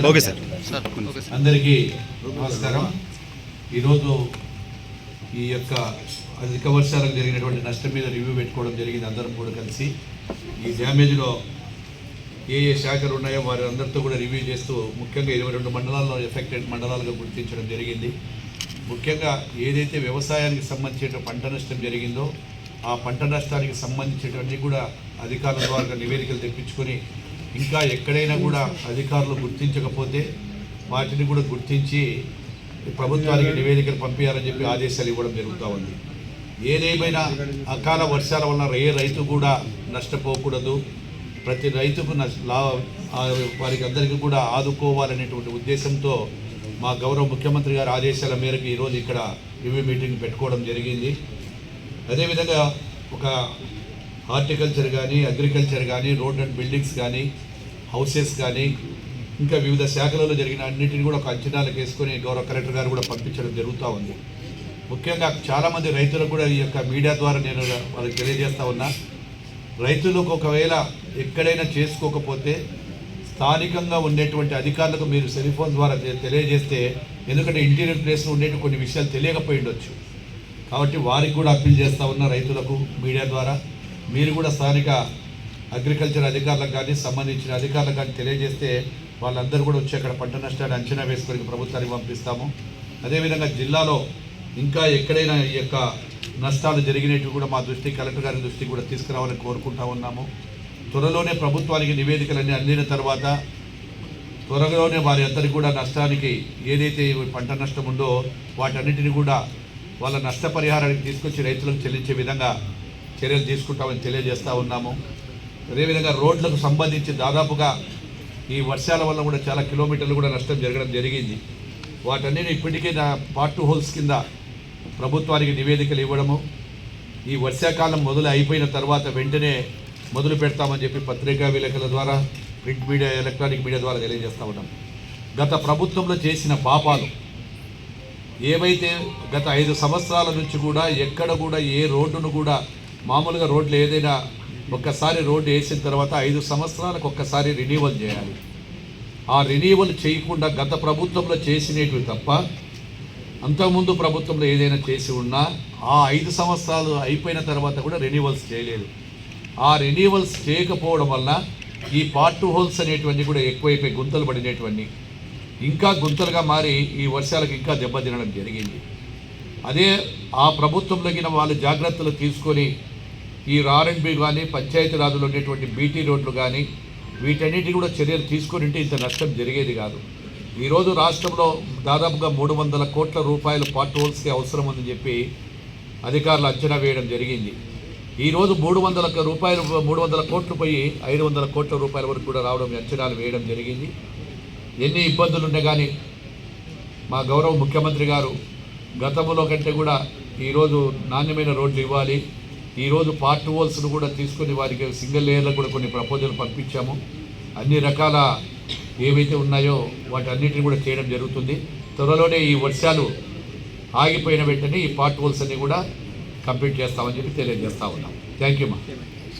Okay sir. అందరికీ నమస్కారం. ఈరోజు ఈ యొక్క అధిక వర్షాలకు జరిగినటువంటి నష్టం మీద రివ్యూ పెట్టుకోవడం జరిగింది. అందరం కూడా కలిసి ఈ డ్యామేజ్లో ఏ శాఖలు ఉన్నాయో వారి అందరితో కూడా రివ్యూ చేస్తూ ముఖ్యంగా 22 మండలాల్లో ఎఫెక్టెడ్ మండలాలుగా గుర్తించడం జరిగింది. ముఖ్యంగా ఏదైతే వ్యవసాయానికి సంబంధించిన పంట నష్టం జరిగిందో ఆ పంట నష్టానికి సంబంధించినవన్నీ కూడా అధికారుల ద్వారా నివేదికలు తెప్పించుకొని ఇంకా ఎక్కడైనా కూడా అధికారులు గుర్తించకపోతే వాటిని కూడా గుర్తించి ప్రభుత్వానికి నివేదికలు పంపించాలని చెప్పి ఆదేశాలు ఇవ్వడం జరుగుతూ ఉంది. ఏదేమైనా అకాల వర్షాల వల్ల ఏ రైతు కూడా నష్టపోకూడదు, ప్రతి రైతుకు వారికి అందరికీ కూడా ఆదుకోవాలనేటువంటి ఉద్దేశంతో మా గౌరవ ముఖ్యమంత్రి గారి ఆదేశాల మేరకు ఈరోజు ఇక్కడ రివ్యూ మీటింగ్ పెట్టుకోవడం జరిగింది. అదేవిధంగా ఒక హార్టికల్చర్ కానీ, అగ్రికల్చర్ కానీ, రోడ్ అండ్ బిల్డింగ్స్ కానీ, హౌసెస్ కానీ, ఇంకా వివిధ శాఖలలో జరిగిన అన్నింటినీ కూడా ఒక అంచనాలకు వేసుకొని గౌరవ కలెక్టర్ గారు కూడా పంపించడం జరుగుతూ ఉంది. ముఖ్యంగా చాలామంది రైతులకు కూడా ఈ యొక్క మీడియా ద్వారా నేను వాళ్ళకి తెలియజేస్తూ ఉన్నా, రైతులకు ఒకవేళ ఎక్కడైనా చేసుకోకపోతే స్థానికంగా ఉండేటువంటి అధికారులకు మీరు సెల్ ఫోన్ ద్వారా తెలియజేస్తే, ఎందుకంటే ఇంటీరియర్ ప్లేస్లో ఉండేటువంటి కొన్ని విషయాలు తెలియకపోయి ఉండొచ్చు. కాబట్టి వారికి కూడా అప్పీల్ చేస్తూ ఉన్న రైతులకు మీడియా ద్వారా మీరు కూడా స్థానిక అగ్రికల్చర్ అధికారులకు కానీ సంబంధించిన అధికారులకు కానీ తెలియజేస్తే వాళ్ళందరూ కూడా వచ్చి అక్కడ పంట నష్టాన్ని అంచనా వేసుకొని ప్రభుత్వానికి పంపిస్తాము. అదేవిధంగా జిల్లాలో ఇంకా ఎక్కడైనా ఈ యొక్క నష్టాలు జరిగినట్టు కూడా మా దృష్టికి, కలెక్టర్ గారి దృష్టికి కూడా తీసుకురావాలని కోరుకుంటా ఉన్నాము. త్వరలోనే ప్రభుత్వానికి నివేదికలన్నీ అందిన తర్వాత త్వరలోనే వారి అందరికీ కూడా నష్టానికి ఏదైతే పంట నష్టం ఉందో వాటన్నిటిని కూడా వాళ్ళ నష్టపరిహారానికి తీసుకొచ్చి రైతులకు చెల్లించే విధంగా చర్యలు తీసుకుంటామని తెలియజేస్తూ ఉన్నాము. అదేవిధంగా రోడ్లకు సంబంధించి దాదాపుగా ఈ వర్షాల వల్ల కూడా చాలా కిలోమీటర్లు కూడా నష్టం జరగడం జరిగింది. వాటన్నిటిని ఇప్పటికే పార్ట్ హోల్స్ కింద ప్రభుత్వానికి నివేదికలు ఇవ్వడము, ఈ వర్షాకాలం మొదలు అయిపోయిన తర్వాత వెంటనే మొదలు పెడతామని చెప్పి పత్రికా విలేకరుల ద్వారా, ప్రింట్ మీడియా, ఎలక్ట్రానిక్ మీడియా ద్వారా తెలియజేస్తూ ఉన్నాం. గత ప్రభుత్వంలో చేసిన పాపాలు ఏవైతే గత 5 సంవత్సరాల నుంచి కూడా ఎక్కడ కూడా ఏ రోడ్డును కూడా, మామూలుగా రోడ్లు ఏదైనా ఒక్కసారి రోడ్డు వేసిన తర్వాత 5 సంవత్సరాలకు ఒక్కసారి రెన్యువల్ చేయాలి. ఆ రెన్యువల్ చేయకుండా గత ప్రభుత్వంలో చేసినవి తప్ప అంతకుముందు ప్రభుత్వంలో ఏదైనా చేసి ఉన్నా ఆ 5 సంవత్సరాలు అయిపోయిన తర్వాత కూడా రెన్యువల్స్ చేయలేదు. ఆ రెన్యువల్స్ చేయకపోవడం వల్ల ఈ పార్ట్ హోల్స్ అనేటువంటి కూడా ఎక్కువైపోయి గుంతలు పడినటువంటి ఇంకా గుంతలుగా మారి ఈ వర్షాలకు ఇంకా దెబ్బతినడం జరిగింది. అదే ఆ ప్రభుత్వంలో వాళ్ళు జాగ్రత్తలు తీసుకొని ఈ R&B కానీ, పంచాయతీరాజులో ఉండేటువంటి బీటీ రోడ్లు కానీ వీటన్నిటి కూడా చర్యలు తీసుకొని ఉంటే ఇంత నష్టం జరిగేది కాదు. ఈరోజు రాష్ట్రంలో దాదాపుగా 300 కోట్ల రూపాయలు పార్ట్ హోల్స్కి అవసరం ఉందని చెప్పి అధికారులు అంచనా వేయడం జరిగింది. ఈరోజు 300 కోట్లు పోయి 500 కోట్ల రూపాయల వరకు కూడా రావడం, అంచనాలు వేయడం జరిగింది. ఎన్ని ఇబ్బందులు ఉంటే కానీ మా గౌరవ ముఖ్యమంత్రి గారు గతంలో కంటే కూడా ఈరోజు నాణ్యమైన రోడ్లు ఇవ్వాలి, ఈరోజు పార్ట్ హోల్స్ను కూడా తీసుకొని వారికి సింగిల్ లేయర్లో కూడా కొన్ని ప్రపోజల్ పంపించాము. అన్ని రకాల ఏవైతే ఉన్నాయో వాటన్నిటిని కూడా చేయడం జరుగుతుంది. త్వరలోనే ఈ వర్షాలు ఆగిపోయిన వెంటనే ఈ పార్ట్ హోల్స్ అన్ని కూడా కంప్లీట్ చేస్తామని చెప్పి తెలియజేస్తా ఉన్నాం. థ్యాంక్ యూ మా.